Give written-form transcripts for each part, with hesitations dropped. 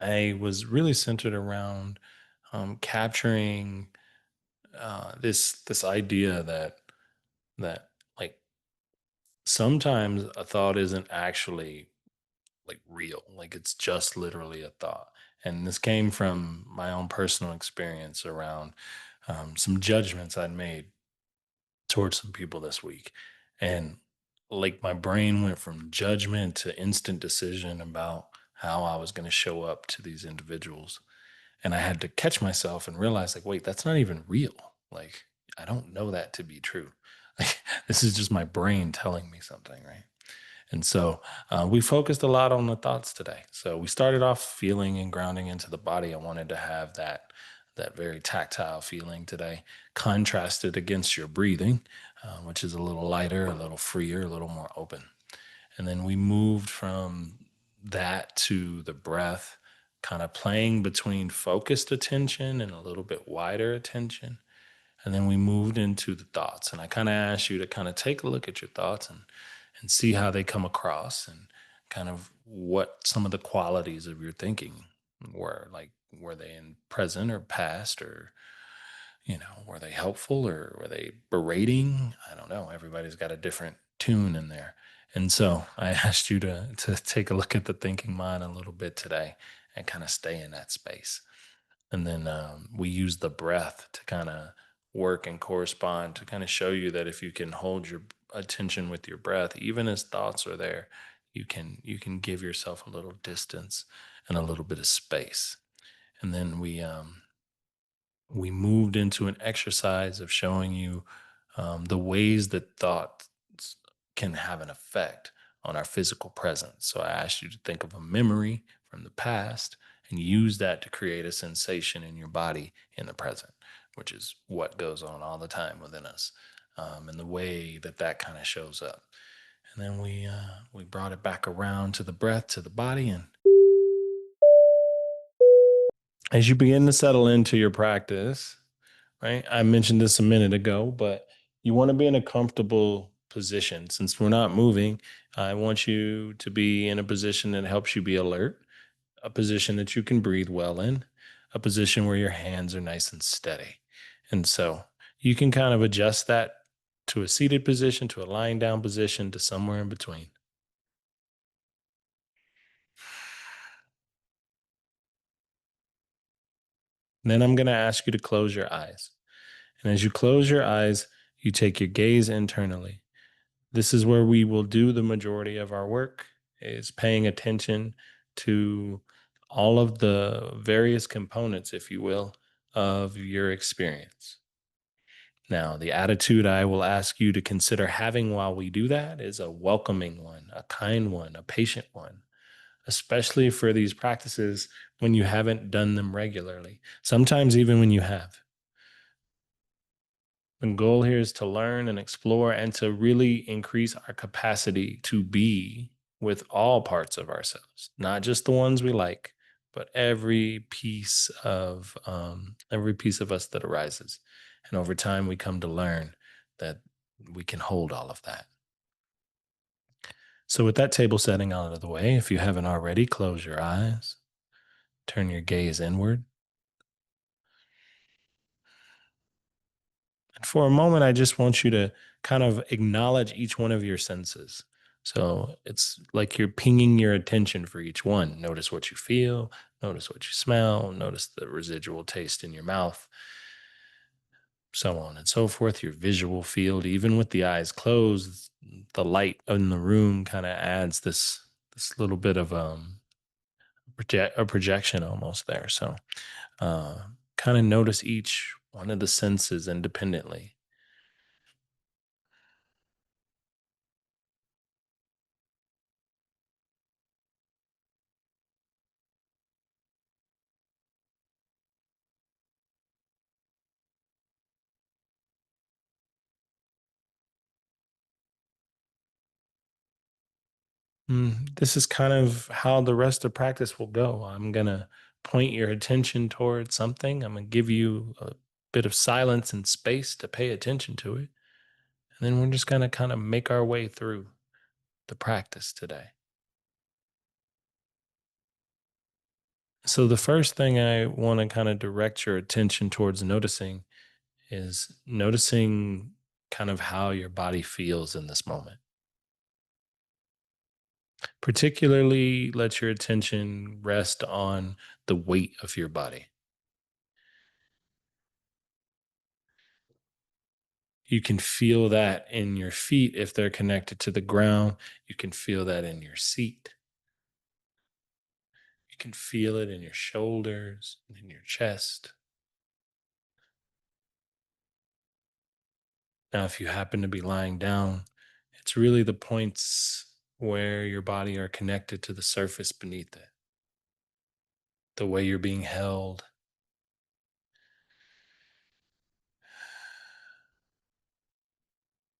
I was really centered around capturing this idea that like sometimes a thought isn't actually like real, like it's just literally a thought. And this came from my own personal experience around some judgments I'd made towards some people this week. And like my brain went from judgment to instant decision about how I was going to show up to these individuals. And I had to catch myself and realize, like, wait, that's not even real. Like, I don't know that to be true. Like, this is just my brain telling me something, right? And so we focused a lot on the thoughts today. So we started off feeling and grounding into the body. I wanted to have that very tactile feeling today, contrasted against your breathing, which is a little lighter, a little freer, a little more open. And then we moved from that to the breath, kind of playing between focused attention and a little bit wider attention. And then we moved into the thoughts. And I kind of asked you to kind of take a look at your thoughts and see how they come across and kind of what some of the qualities of your thinking were. Like, were they in present or past, or were they helpful or were they berating? I don't know. Everybody's got a different tune in there. And so I asked you to take a look at the thinking mind a little bit today and kind of stay in that space. And then we use the breath to kind of work and correspond to kind of show you that if you can hold your attention with your breath, even as thoughts are there, you can give yourself a little distance and a little bit of space. And then we moved into an exercise of showing you the ways that thoughts can have an effect on our physical presence. So I asked you to think of a memory from the past and use that to create a sensation in your body in the present, which is what goes on all the time within us, and the way that that kind of shows up. And then we brought it back around to the breath, to the body, and as you begin to settle into your practice, right? I mentioned this a minute ago, but you want to be in a comfortable position. Since we're not moving, I want you to be in a position that helps you be alert, a position that you can breathe well in, a position where your hands are nice and steady. And so you can kind of adjust that to a seated position, to a lying down position, to somewhere in between. And then I'm going to ask you to close your eyes. And as you close your eyes, you take your gaze internally. This is where we will do the majority of our work, is paying attention to all of the various components, if you will, of your experience. Now, the attitude I will ask you to consider having while we do that is a welcoming one, a kind one, a patient one, especially for these practices when you haven't done them regularly, sometimes even when you have. The goal here is to learn and explore and to really increase our capacity to be with all parts of ourselves, not just the ones we like, but every piece of us that arises. And over time, we come to learn that we can hold all of that. So, with that table setting out of the way, if you haven't already, close your eyes, turn your gaze inward. And for a moment, I just want you to kind of acknowledge each one of your senses. So it's like you're pinging your attention for each one. Notice what you feel, notice what you smell, notice the residual taste in your mouth, so on and so forth. Your visual field, even with the eyes closed, the light in the room kind of adds this little bit of a projection almost there. So uh, kind of notice each one of the senses independently. This is kind of how the rest of practice will go. I'm going to point your attention towards something. I'm going to give you a bit of silence and space to pay attention to it. And then we're just going to kind of make our way through the practice today. So, the first thing I want to kind of direct your attention towards noticing is noticing kind of how your body feels in this moment. Particularly, let your attention rest on the weight of your body. You can feel that in your feet if they're connected to the ground. You can feel that in your seat. You can feel it in your shoulders, and in your chest. Now, if you happen to be lying down, it's really the points where your body are connected to the surface beneath it, the way you're being held.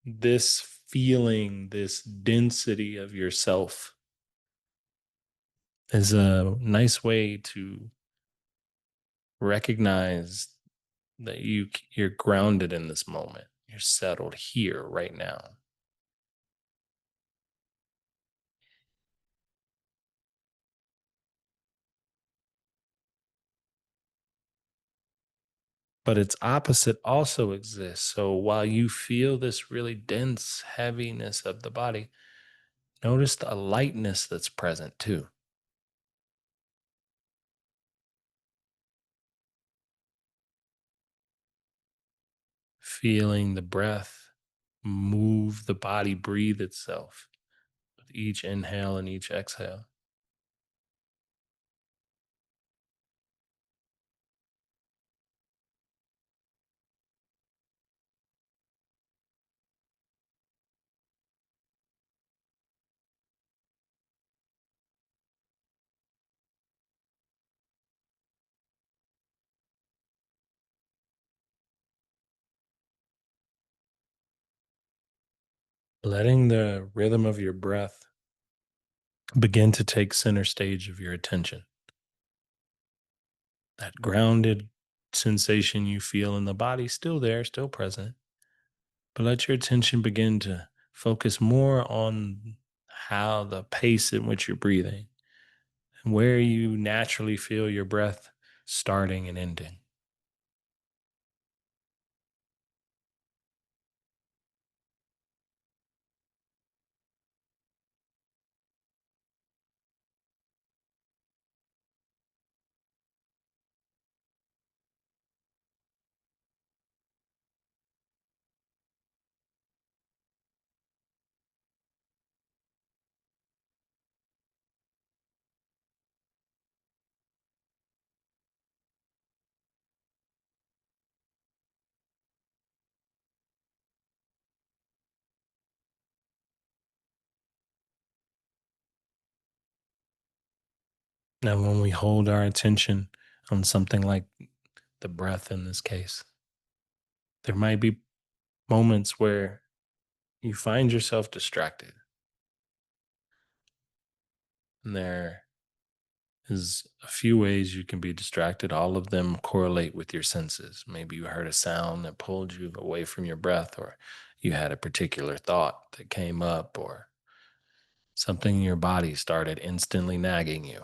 This feeling, this density of yourself is a nice way to recognize that you're grounded in this moment. You're settled here right now. But its opposite also exists. So while you feel this really dense heaviness of the body, notice the lightness that's present too. Feeling the breath move the body, breathe itself with each inhale and each exhale. Letting the rhythm of your breath begin to take center stage of your attention. That grounded sensation you feel in the body, still there, still present. But let your attention begin to focus more on how the pace in which you're breathing and where you naturally feel your breath starting and ending. Now, when we hold our attention on something like the breath in this case, there might be moments where you find yourself distracted. And there is a few ways you can be distracted. All of them correlate with your senses. Maybe you heard a sound that pulled you away from your breath, or you had a particular thought that came up, or something in your body started instantly nagging you.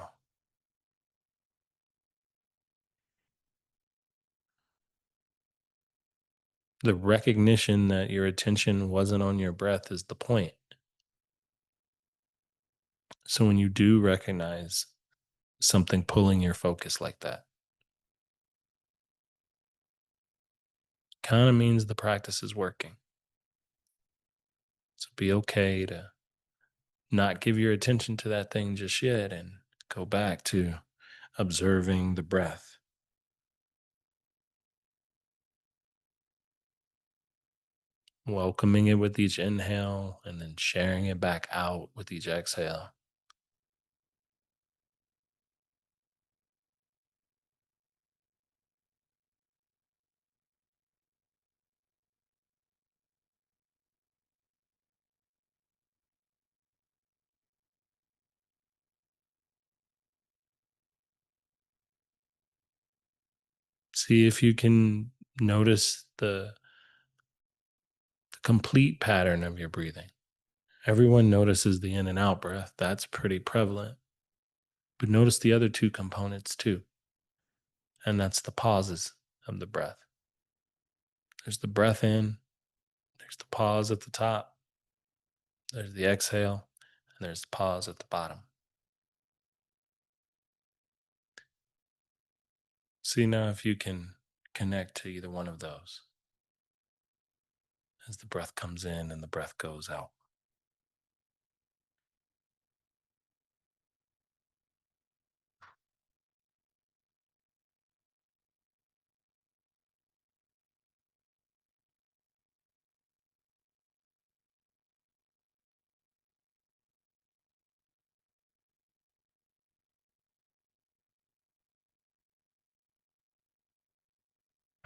The recognition that your attention wasn't on your breath is the point. So when you do recognize something pulling your focus like that, kind of means the practice is working. So be okay to not give your attention to that thing just yet and go back to observing the breath, welcoming it with each inhale and then sharing it back out with each exhale. See if you can notice the complete pattern of your breathing. Everyone notices the in and out breath. That's pretty prevalent. But notice the other two components too, and that's the pauses of the breath. There's the breath in, there's the pause at the top, there's the exhale, and there's the pause at the bottom. See now if you can connect to either one of those as the breath comes in and the breath goes out.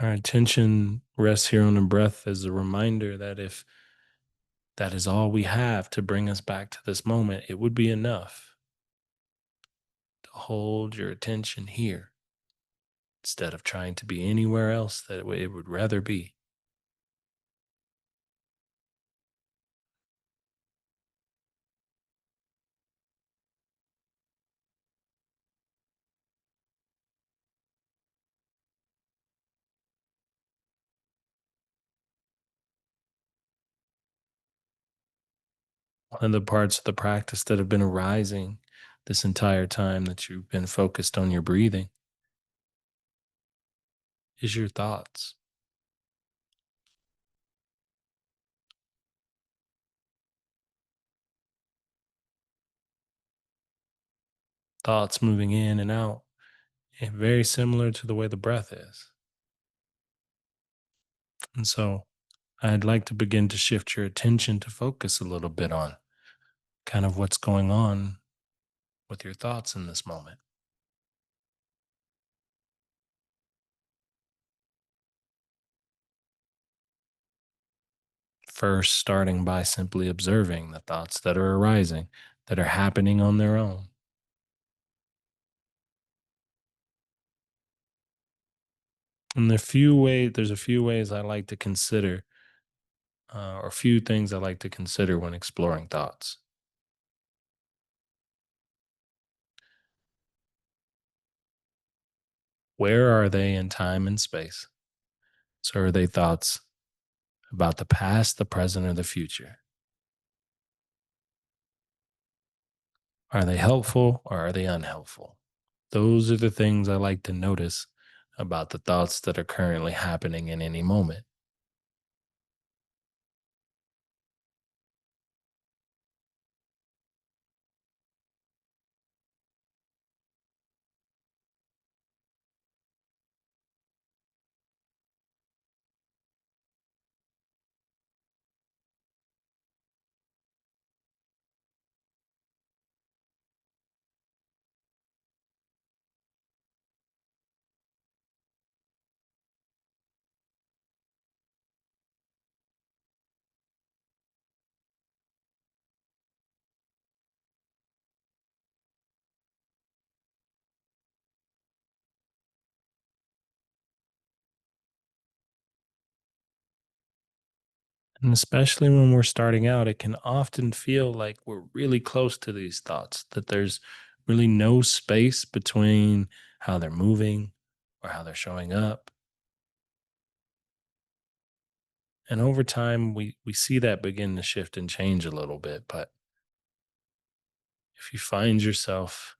Our attention rests here on the breath as a reminder that if that is all we have to bring us back to this moment, it would be enough to hold your attention here instead of trying to be anywhere else that it would rather be. One of the parts of the practice that have been arising this entire time that you've been focused on your breathing is your thoughts. Thoughts moving in and out, and very similar to the way the breath is. And so I'd like to begin to shift your attention to focus a little bit on kind of what's going on with your thoughts in this moment. First, starting by simply observing the thoughts that are arising, that are happening on their own. And there's a few ways I like to consider, or few things I like to consider when exploring thoughts. Where are they in time and space? So, are they thoughts about the past, the present, or the future? Are they helpful or are they unhelpful? Those are the things I like to notice about the thoughts that are currently happening in any moment. And especially when we're starting out, it can often feel like we're really close to these thoughts, that there's really no space between how they're moving or how they're showing up. And over time, we see that begin to shift and change a little bit. But if you find yourself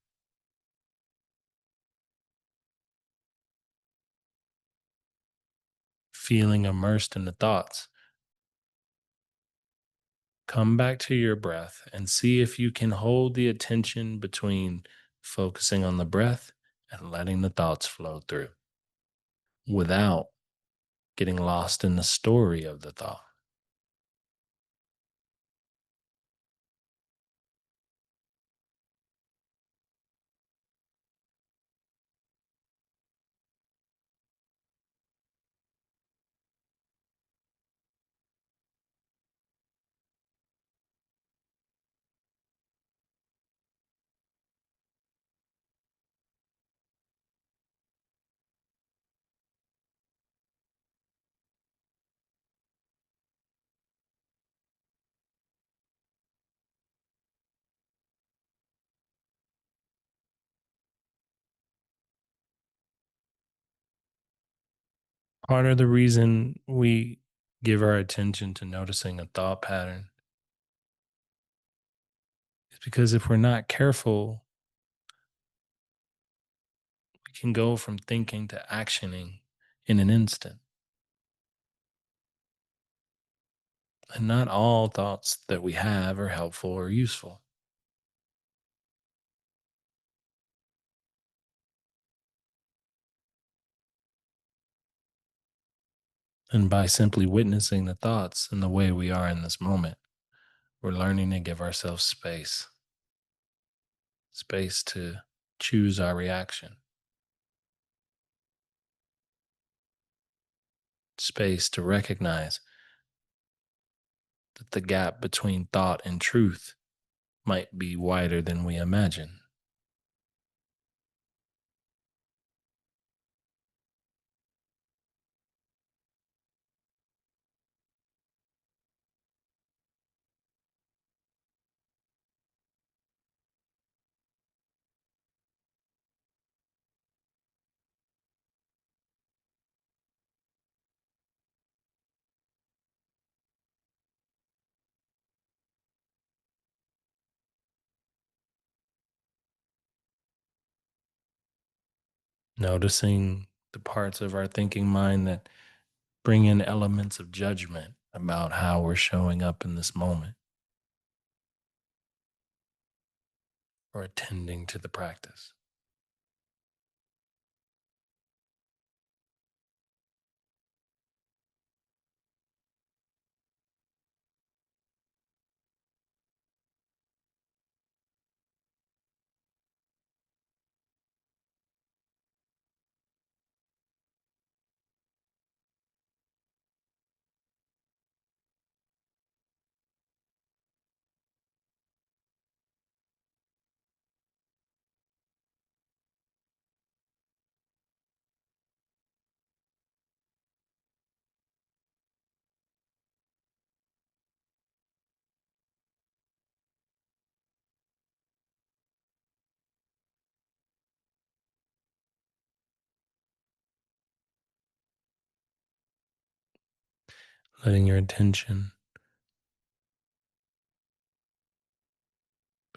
feeling immersed in the thoughts, come back to your breath and see if you can hold the attention between focusing on the breath and letting the thoughts flow through without getting lost in the story of the thought. Part of the reason we give our attention to noticing a thought pattern is because if we're not careful, we can go from thinking to actioning in an instant. And not all thoughts that we have are helpful or useful. And by simply witnessing the thoughts in the way we are in this moment, we're learning to give ourselves space to choose our reaction, space to recognize that the gap between thought and truth might be wider than we imagine. Noticing the parts of our thinking mind that bring in elements of judgment about how we're showing up in this moment or attending to the practice. Letting your attention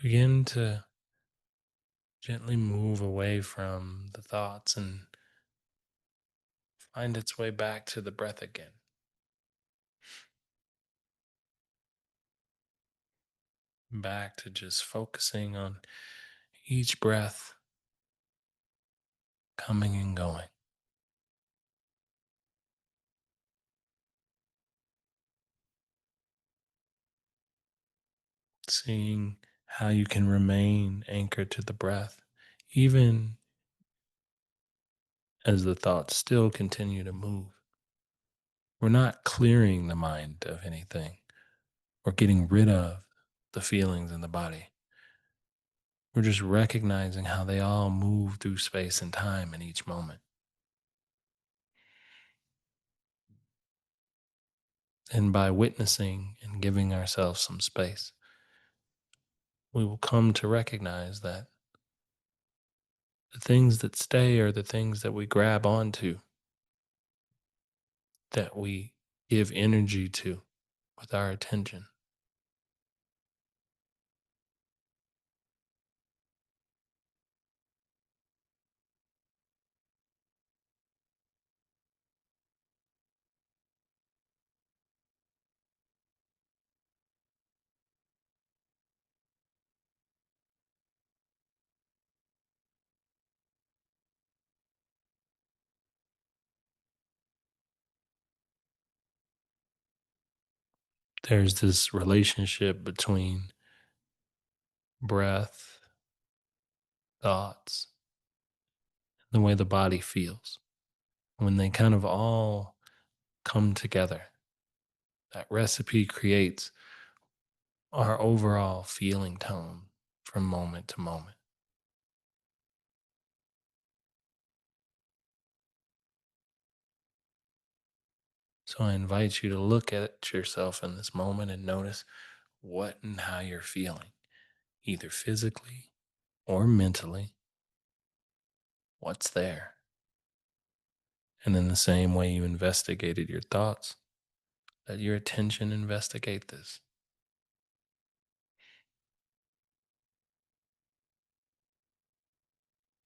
begin to gently move away from the thoughts and find its way back to the breath again. Back to just focusing on each breath coming and going. Seeing how you can remain anchored to the breath, even as the thoughts still continue to move. We're not clearing the mind of anything or getting rid of the feelings in the body. We're just recognizing how they all move through space and time in each moment. And by witnessing and giving ourselves some space, we will come to recognize that the things that stay are the things that we grab onto, that we give energy to with our attention. There's this relationship between breath, thoughts, the way the body feels. When they kind of all come together, that recipe creates our overall feeling tone from moment to moment. So I invite you to look at yourself in this moment and notice what and how you're feeling, either physically or mentally. What's there? And in the same way you investigated your thoughts, let your attention investigate this.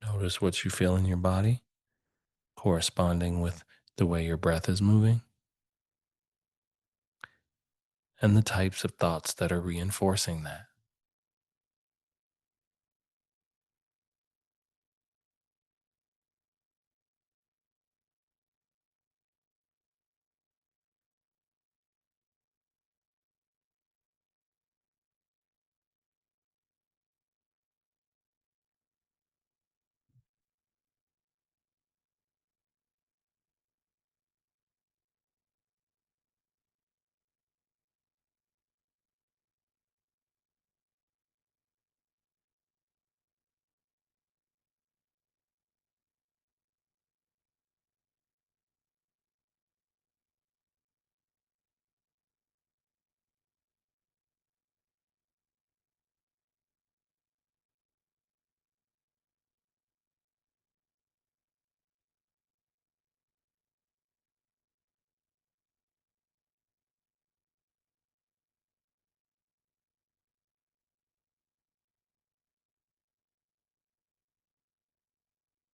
Notice what you feel in your body, corresponding with the way your breath is moving, and the types of thoughts that are reinforcing that.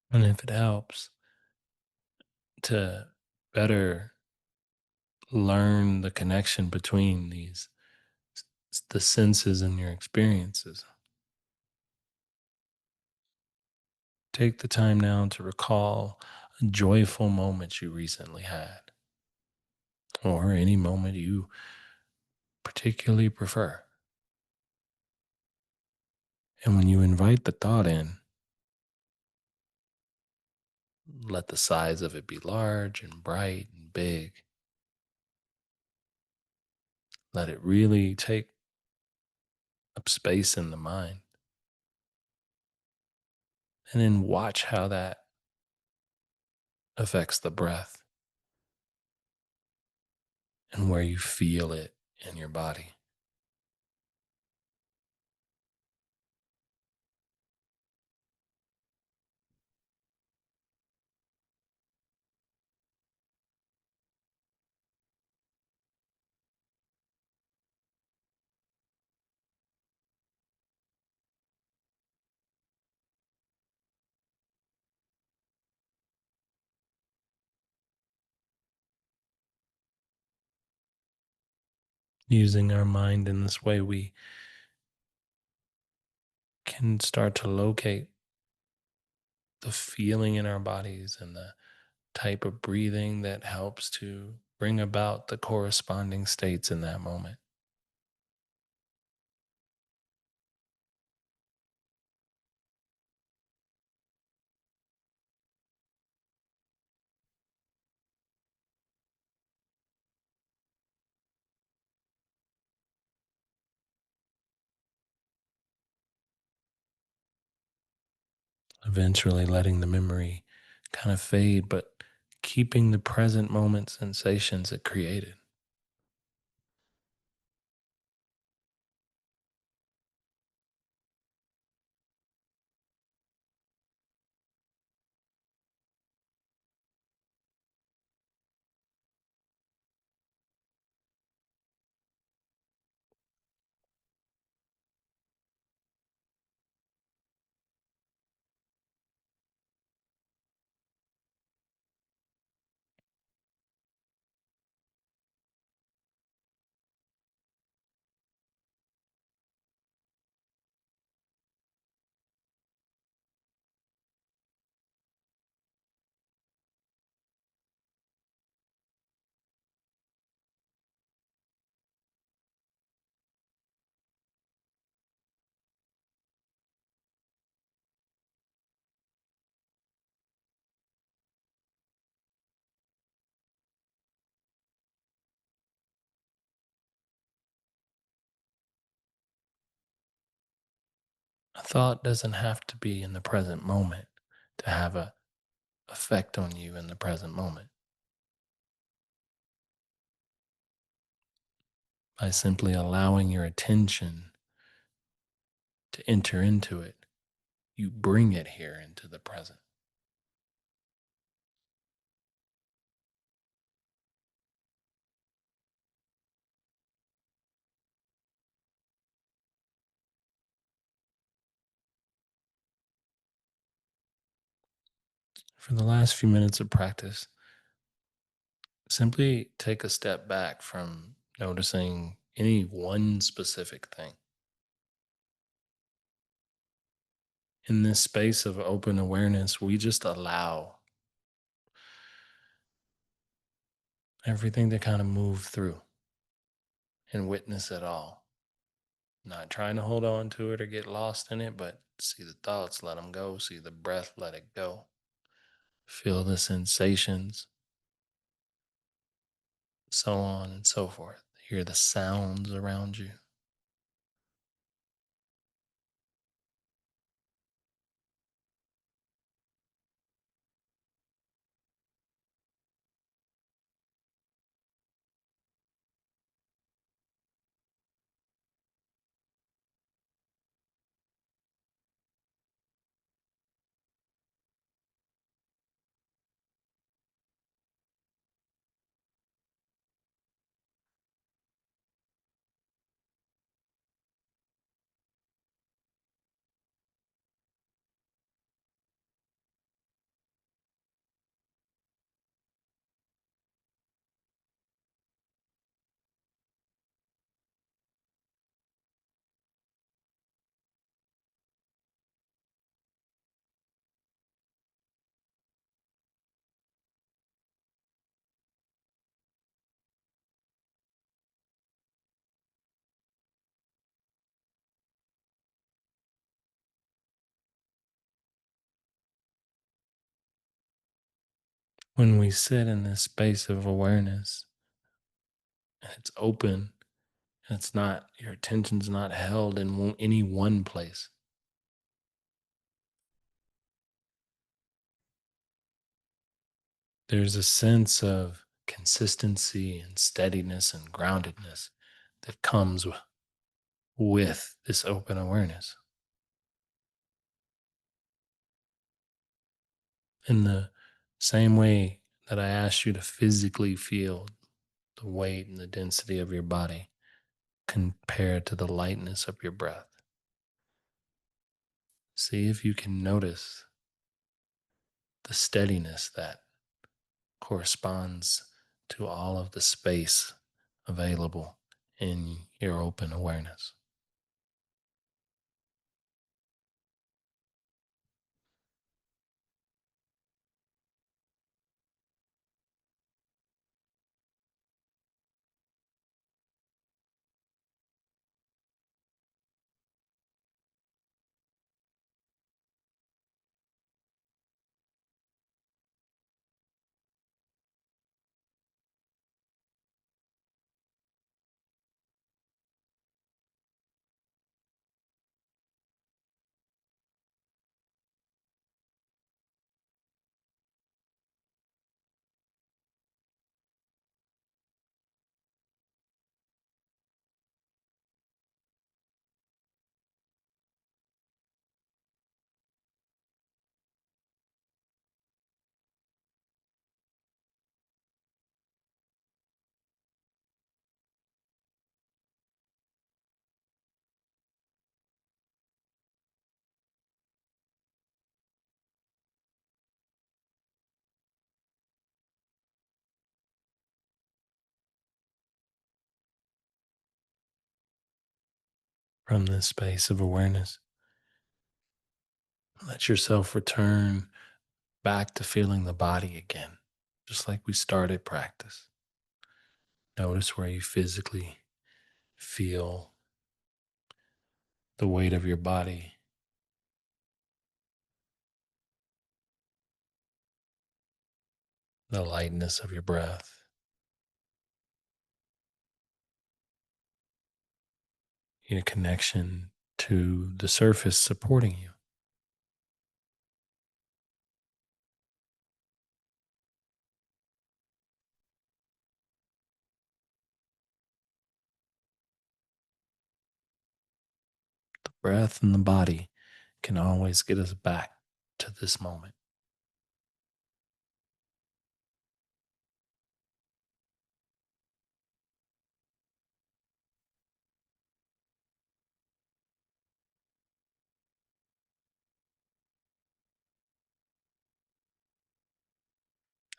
And if it helps to better learn the connection between the senses and your experiences, take the time now to recall a joyful moment you recently had, or any moment you particularly prefer. And when you invite the thought in, let the size of it be large and bright and big. Let it really take up space in the mind. And then watch how that affects the breath and where you feel it in your body. Using our mind in this way, we can start to locate the feeling in our bodies and the type of breathing that helps to bring about the corresponding states in that moment. Eventually letting the memory kind of fade, but keeping the present moment sensations it created. A thought doesn't have to be in the present moment to have a effect on you in the present moment. By simply allowing your attention to enter into it, you bring it here into the present. For the last few minutes of practice, simply take a step back from noticing any one specific thing. In this space of open awareness, we just allow everything to kind of move through and witness it all. Not trying to hold on to it or get lost in it, but see the thoughts, let them go. See the breath, let it go. Feel the sensations, so on and so forth. Hear the sounds around you. When we sit in this space of awareness and it's open, and it's not, your attention's not held in any one place. There's a sense of consistency and steadiness and groundedness that comes with this open awareness. In the same way that I asked you to physically feel the weight and the density of your body compared to the lightness of your breath, see if you can notice the steadiness that corresponds to all of the space available in your open awareness. From this space of awareness, let yourself return back to feeling the body again, just like we started practice. Notice where you physically feel the weight of your body, the lightness of your breath, your connection to the surface supporting you. The breath and the body can always get us back to this moment.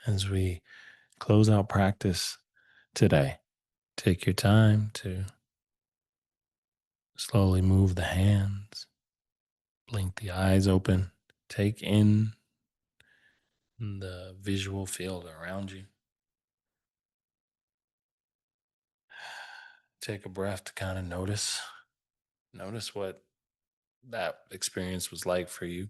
as we close out practice today, take your time to slowly move the hands, blink the eyes open, take in the visual field around you. Take a breath to kind of notice what that experience was like for you.